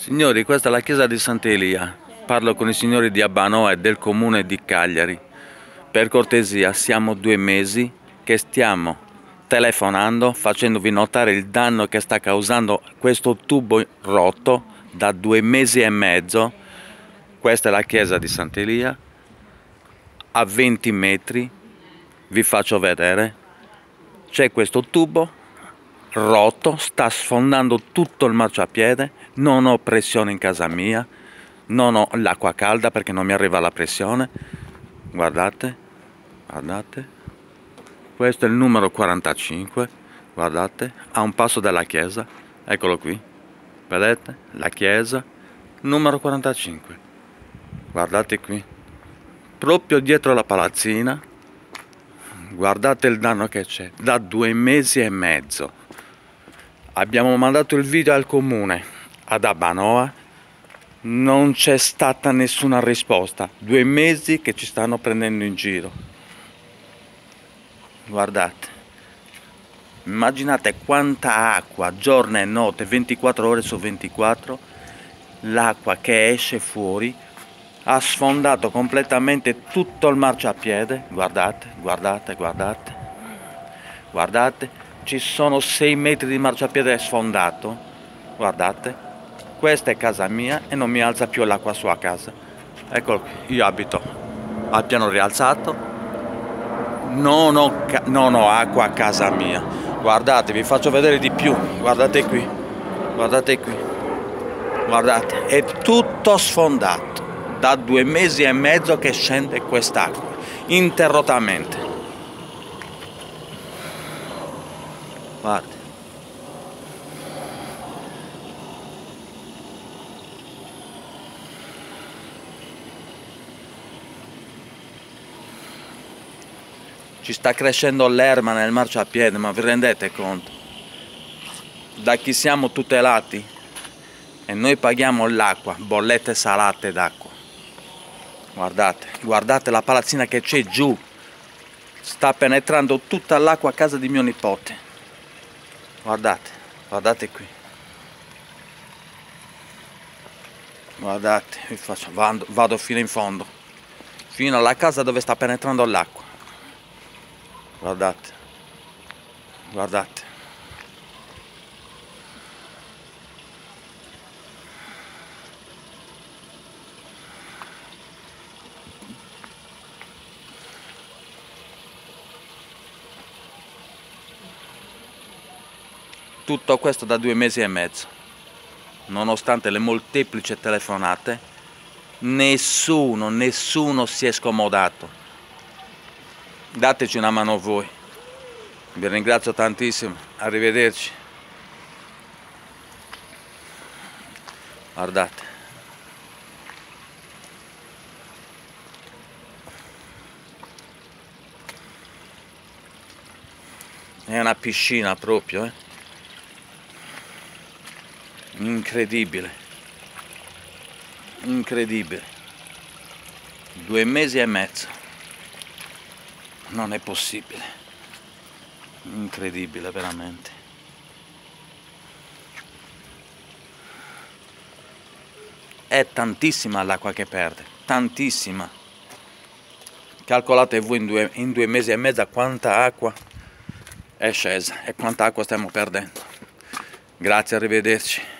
Signori, questa è la chiesa di Sant'Elia. Parlo con i signori di Abbanoa e del comune di Cagliari. Per cortesia, siamo 2 mesi che stiamo telefonando, facendovi notare il danno che sta causando questo tubo rotto da 2 mesi e mezzo. Questa è la chiesa di Sant'Elia, a 20 metri, vi faccio vedere, c'è questo tubo rotto, sta sfondando tutto il marciapiede, non ho pressione in casa mia, non ho l'acqua calda perché non mi arriva la pressione. Guardate, guardate, questo è il numero 45, guardate, a un passo dalla chiesa, eccolo qui, vedete, la chiesa, numero 45, guardate qui, proprio dietro la palazzina, guardate il danno che c'è, da 2 mesi e mezzo. Abbiamo mandato il video al comune, ad Abbanoa, non c'è stata nessuna risposta. 2 mesi che ci stanno prendendo in giro. Guardate, immaginate quanta acqua, giorno e notte, 24 ore su 24, l'acqua che esce fuori, ha sfondato completamente tutto il marciapiede. Guardate, guardate, guardate, guardate. Ci sono 6 metri di marciapiede sfondato, guardate, questa è casa mia e non mi alza più l'acqua sulla casa. Eccolo qui, io abito al piano rialzato, non ho acqua a casa mia. Guardate, vi faccio vedere di più, guardate qui, guardate qui, guardate, è tutto sfondato, da 2 mesi e mezzo che scende quest'acqua, interrottamente. Guarda. Ci sta crescendo l'erba nel marciapiede, ma vi rendete conto? Da chi siamo tutelati e noi paghiamo l'acqua, bollette salate d'acqua. Guardate, guardate la palazzina che c'è giù, sta penetrando tutta l'acqua a casa di mio nipote. Guardate, guardate qui. Guardate, vi faccio, vado fino in fondo, fino alla casa dove sta penetrando l'acqua. Guardate, guardate. Tutto questo da 2 mesi e mezzo. Nonostante le molteplici telefonate, nessuno si è scomodato. Dateci una mano voi. Vi ringrazio tantissimo. Arrivederci. Guardate. È una piscina proprio, Incredibile, incredibile, 2 mesi e mezzo, non è possibile, incredibile veramente. È tantissima l'acqua che perde, tantissima. Calcolate voi in 2 mesi e mezzo quanta acqua è scesa e quanta acqua stiamo perdendo. Grazie, arrivederci.